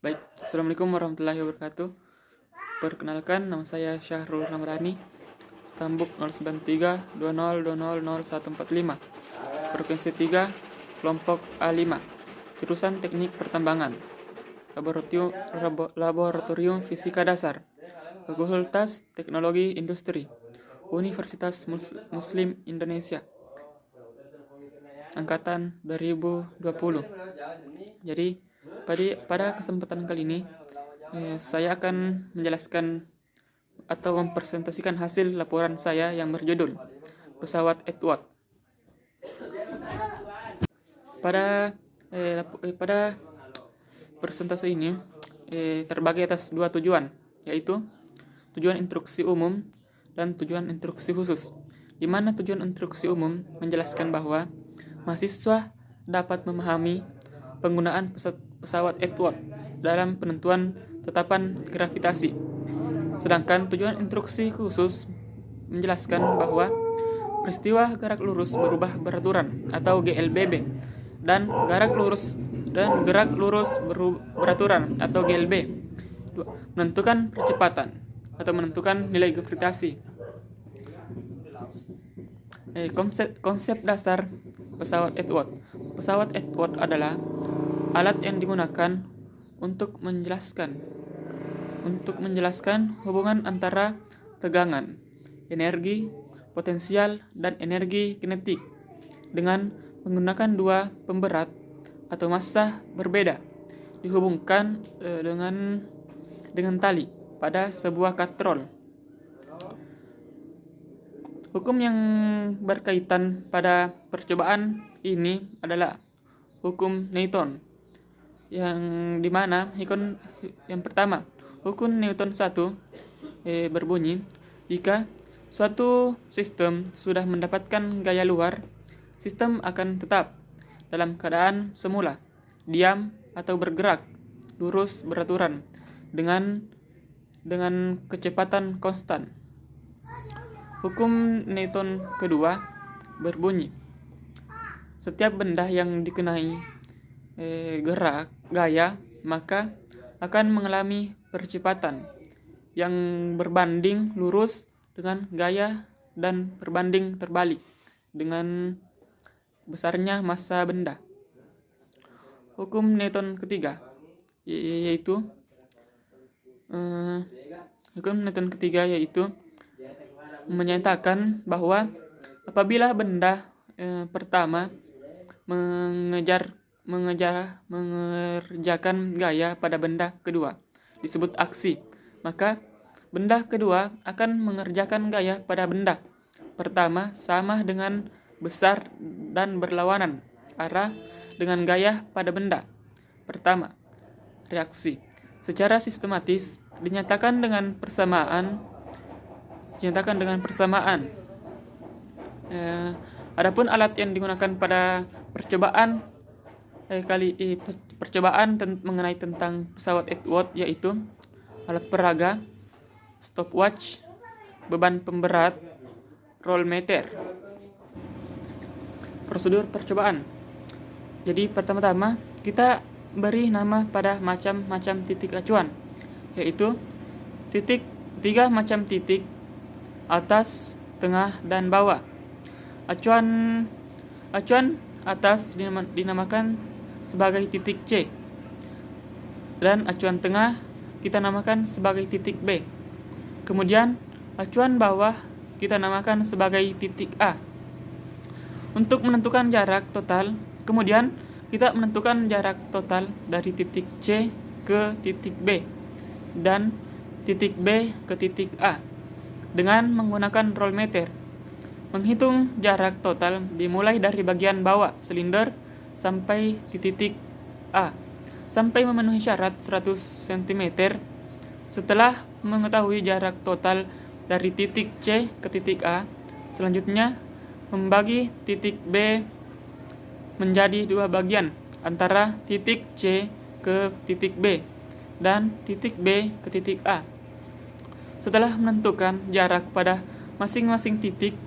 Baik, Assalamualaikum warahmatullahi wabarakatuh. Perkenalkan, nama saya Syahrul Ramadhani, Stambuk 093202000145, Provinsi 3, Kelompok A5, Jurusan Teknik Pertambangan, Laboratorium Fisika Dasar, Fakultas Teknologi Industri, Universitas Muslim Indonesia, Angkatan 2020. Jadi, pada kesempatan kali ini, saya akan menjelaskan atau mempresentasikan hasil laporan saya yang berjudul Pesawat Edward. Pada presentasi ini terbagi atas dua tujuan, yaitu tujuan instruksi umum dan tujuan instruksi khusus. Di mana tujuan instruksi umum menjelaskan bahwa mahasiswa dapat memahami penggunaan pesawat Edward dalam penentuan tetapan gravitasi. Sedangkan tujuan instruksi khusus menjelaskan bahwa peristiwa gerak lurus berubah beraturan atau GLBB dan gerak lurus beraturan atau GLB menentukan percepatan atau menentukan nilai gravitasi. Konsep dasar pesawat Edward. Pesawat Edward adalah alat yang digunakan untuk menjelaskan hubungan antara tegangan, energi potensial, dan energi kinetik dengan menggunakan dua pemberat atau massa berbeda dihubungkan dengan tali pada sebuah katrol. Hukum yang berkaitan pada percobaan ini adalah hukum Newton, yang dimana yang pertama, hukum Newton 1 berbunyi, jika suatu sistem sudah mendapatkan gaya luar, sistem akan tetap dalam keadaan semula, diam atau bergerak lurus beraturan dengan kecepatan konstan. Hukum Newton kedua berbunyi, setiap benda yang dikenai gaya maka akan mengalami percepatan yang berbanding lurus dengan gaya dan berbanding terbalik dengan besarnya massa benda. Hukum Newton ketiga yaitu menyatakan bahwa apabila benda pertama mengerjakan gaya pada benda kedua disebut aksi, maka benda kedua akan mengerjakan gaya pada benda pertama sama dengan besar dan berlawanan arah dengan gaya pada benda pertama. Reaksi secara sistematis dinyatakan dengan persamaan. Adapun alat yang digunakan pada percobaan mengenai tentang pesawat Edward yaitu alat peraga, stopwatch, beban pemberat, rolmeter. Prosedur percobaan. Jadi pertama-tama kita beri nama pada macam-macam titik acuan, yaitu tiga macam titik, atas, tengah, dan bawah. Acuan atas dinamakan sebagai titik C, dan acuan tengah kita namakan sebagai titik B. Kemudian acuan bawah kita namakan sebagai titik A. Untuk menentukan jarak total, kemudian kita menentukan jarak total dari titik C ke titik B dan titik B ke titik A dengan menggunakan rolmeter. Menghitung jarak total dimulai dari bagian bawah silinder sampai di titik A sampai memenuhi syarat 100 cm. Setelah mengetahui jarak total dari titik C ke titik A, selanjutnya membagi titik B menjadi dua bagian antara titik C ke titik B dan titik B ke titik A. Setelah menentukan jarak pada masing-masing titik,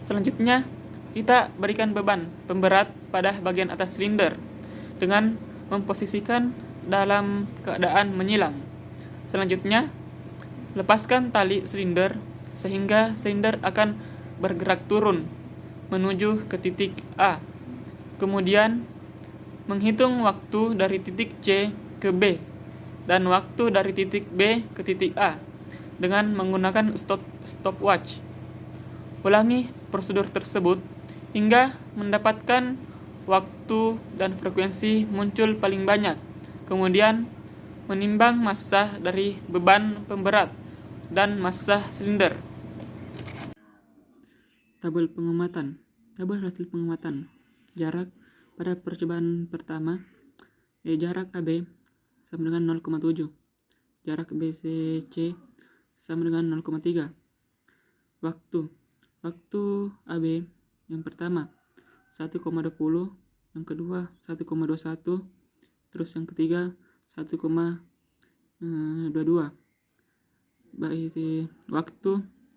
selanjutnya kita berikan beban pemberat pada bagian atas silinder dengan memposisikan dalam keadaan menyilang. Selanjutnya, lepaskan tali silinder sehingga silinder akan bergerak turun menuju ke titik A. Kemudian, menghitung waktu dari titik C ke B dan waktu dari titik B ke titik A dengan menggunakan stopwatch. Ulangi prosedur tersebut hingga mendapatkan waktu dan frekuensi muncul paling banyak. Kemudian, menimbang massa dari beban pemberat dan massa silinder. Tabel pengamatan. Tabel hasil pengamatan. Jarak pada percobaan pertama, jarak AB sama dengan 0,7. Jarak BCC sama dengan 0,3. Waktu AB yang pertama 1,20, yang kedua 1,21, terus yang ketiga 1,22. Baik, waktu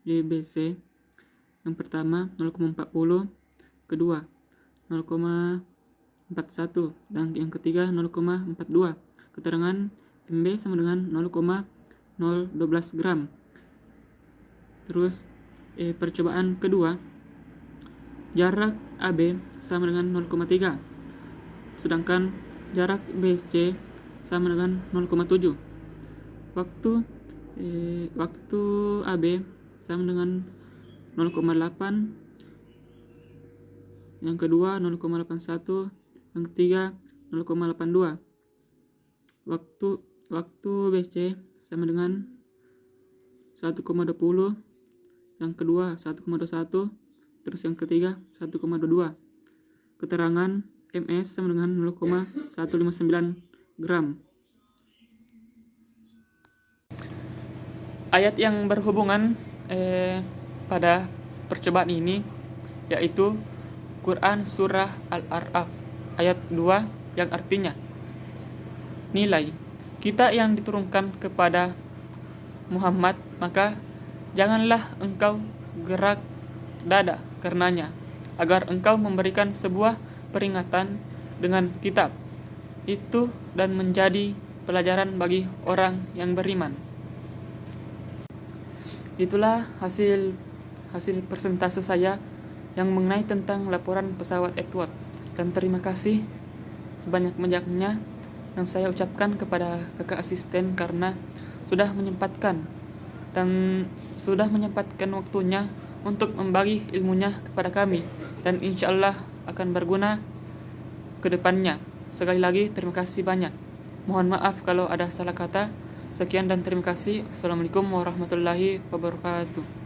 YBC yang pertama 0,40, kedua 0,41, dan yang ketiga 0,42. Keterangan MB sama dengan 0,012 gram. Terus percobaan kedua, jarak AB sama dengan 0,3, sedangkan jarak BC sama dengan 0,7. Waktu AB sama dengan 0,8, yang kedua 0,81, yang ketiga 0,82. Waktu BC sama dengan 1,20, yang kedua 1,21, terus yang ketiga 1,22. Keterangan MS sama dengan 0,159 gram. Ayat yang berhubungan pada percobaan ini yaitu Quran Surah Al-A'raf ayat 2 yang artinya, nilai kita yang diturunkan kepada Muhammad, maka janganlah engkau gerak dada karenanya, agar engkau memberikan sebuah peringatan dengan kitab itu dan menjadi pelajaran bagi orang yang beriman. Itulah hasil persentase saya yang mengenai tentang laporan pesawat Edward, dan terima kasih sebanyak-banyaknya yang saya ucapkan kepada kakak asisten karena sudah menyempatkan waktunya untuk membagi ilmunya kepada kami, dan insya Allah akan berguna ke depannya. Sekali lagi terima kasih banyak. Mohon maaf kalau ada salah kata. Sekian dan terima kasih. Assalamualaikum warahmatullahi wabarakatuh.